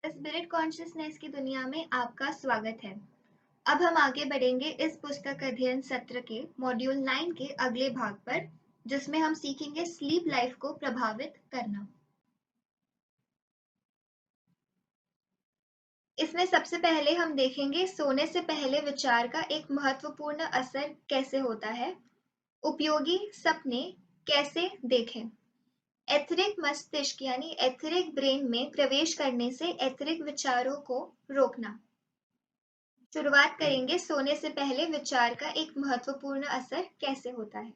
Spirit consciousness की दुनिया में आपका स्वागत है। अब हम आगे बढ़ेंगे इस पुस्तक अध्ययन सत्र के मॉड्यूल 9 के अगले भाग पर, जिसमें हम सीखेंगे स्लीप लाइफ को प्रभावित करना। इसमें सबसे पहले हम देखेंगे सोने से पहले विचार का एक महत्वपूर्ण असर कैसे होता है। उपयोगी सपने कैसे देखें। एथेरिक मस्तिष्क यानी एथेरिक ब्रेन में प्रवेश करने से एथेरिक विचारों को रोकना। शुरुआत करेंगे सोने से पहले विचार का एक महत्वपूर्ण असर कैसे होता है।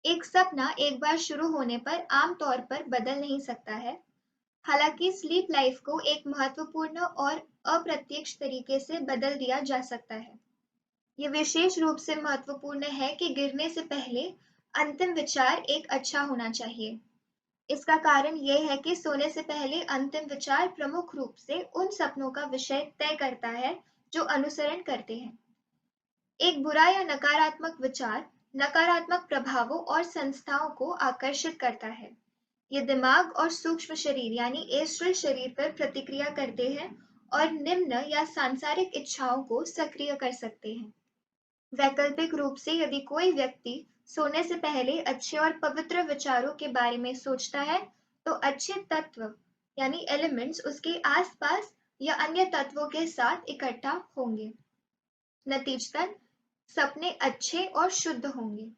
एक सपना एक बार शुरू होने पर आमतौर पर बदल नहीं सकता है। हालांकि स्लीप लाइफ को एक महत्वपूर्ण और अप्रत्यक्ष तरीके से बदल दिया जा सकता है। ये विशेष रूप से महत्वपूर्ण है कि गिरने से पहले अंतिम विचार एक अच्छा होना चाहिए। इसका कारण यह है कि सोने से पहले अंतिम विचार प्रमुख रूप से उन सपनों का विषय तय करता है जो अनुसरण करते हैं। एक बुरा या नकारात्मक विचार नकारात्मक प्रभावों और संस्थाओं को आकर्षित करता है। ये दिमाग और सूक्ष्म शरीर यानी एस्ट्रल शरीर पर प्रतिक्रिया करते हैं और निम्न या सांसारिक इच्छाओं को सक्रिय कर सकते हैं। वैकल्पिक रूप से यदि कोई व्यक्ति सोने से पहले अच्छे और पवित्र विचारों के बारे में सोचता है, तो अच्छे तत्व यानी एलिमेंट्स उसके आसपास या अन्य तत्वों के साथ इकट्ठा होंगे। नतीजतन सपने अच्छे और शुद्ध होंगे।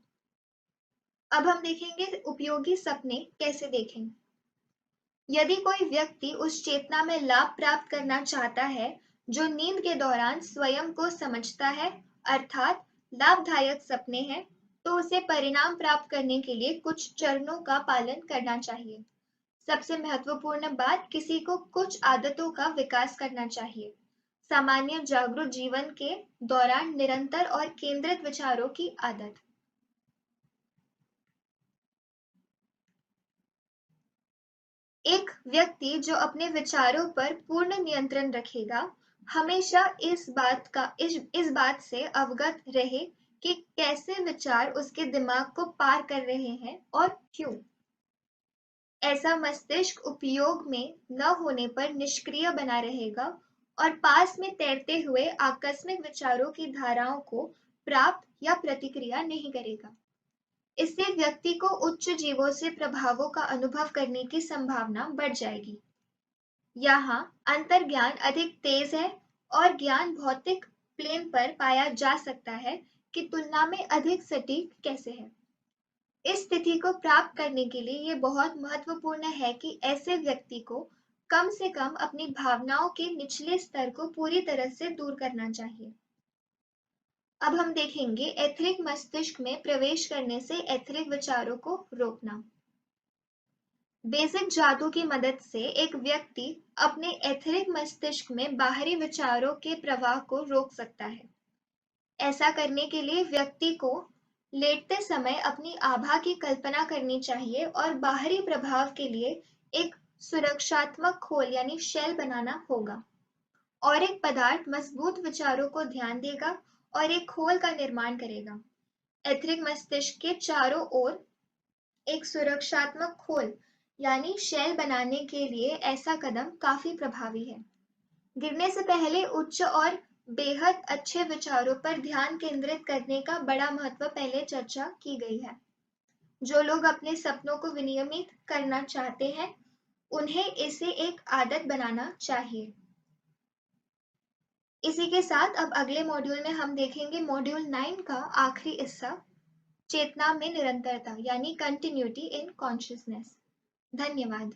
अब हम देखेंगे उपयोगी सपने कैसे देखें। यदि कोई व्यक्ति उस चेतना में लाभ प्राप्त करना चाहता है जो नींद के दौरान स्वयं को समझता है, अर्थात लाभदायक सपने हैं, तो उसे परिणाम प्राप्त करने के लिए कुछ चरणों का पालन करना चाहिए। सबसे महत्वपूर्ण बात, किसी को कुछ आदतों का विकास करना चाहिए। सामान्य जागरूक जीवन के दौरान निरंतर और केंद्रित विचारों की आदत। एक व्यक्ति जो अपने विचारों पर पूर्ण नियंत्रण रखेगा, हमेशा इस बात से अवगत रहे कि कैसे विचार उसके दिमाग को पार कर रहे हैं और क्यों। ऐसा मस्तिष्क उपयोग में न होने पर निष्क्रिय बना रहेगा और पास में तैरते हुए आकस्मिक विचारों की धाराओं को प्राप्त या प्रतिक्रिया नहीं करेगा। इससे व्यक्ति को उच्च जीवों से प्रभावों का अनुभव करने की संभावना बढ़ जाएगी। यहाँ अंतर्ज्ञान अधिक तेज है और ज्ञान भौतिक प्लेन पर पाया जा सकता है कि तुलना में अधिक सटीक कैसे है। इस स्थिति को प्राप्त करने के लिए ये बहुत महत्वपूर्ण है कि ऐसे व्यक्ति को कम से कम अपनी भावनाओं के निचले स्तर को पूरी तरह से दूर करना चाहिए। अब हम देखेंगे एथेरिक मस्तिष्क में प्रवेश करने से एथेरिक विचारों को रोकना। बेसिक जादू की मदद से एक व्यक्ति अपने एथेरिक मस्तिष्क में बाहरी विचारों के प्रवाह को रोक सकता है। ऐसा करने के लिए व्यक्ति को लेटते समय अपनी आभा की कल्पना करनी चाहिए और बाहरी प्रभाव के लिए एक सुरक्षात्मक खोल यानी शेल बनाना होगा। और एक पदार्थ मजबूत विचारों को ध्यान देगा और एक खोल का निर्माण करेगा। एथेरिक मस्तिष्क के चारों ओर एक सुरक्षात्मक खोल यानी शेल बनाने के लिए ऐसा कदम काफी प्रभावी है। गिरने से पहले उच्च और बेहद अच्छे विचारों पर ध्यान केंद्रित करने का बड़ा महत्व पहले चर्चा की गई है। जो लोग अपने सपनों को विनियमित करना चाहते हैं, उन्हें इसे एक आदत बनाना चाहिए। इसी के साथ अब अगले मॉड्यूल में हम देखेंगे मॉड्यूल 9 का आखिरी हिस्सा, चेतना में निरंतरता यानी कंटिन्यूटी इन कॉन्शियसनेस। धन्यवाद।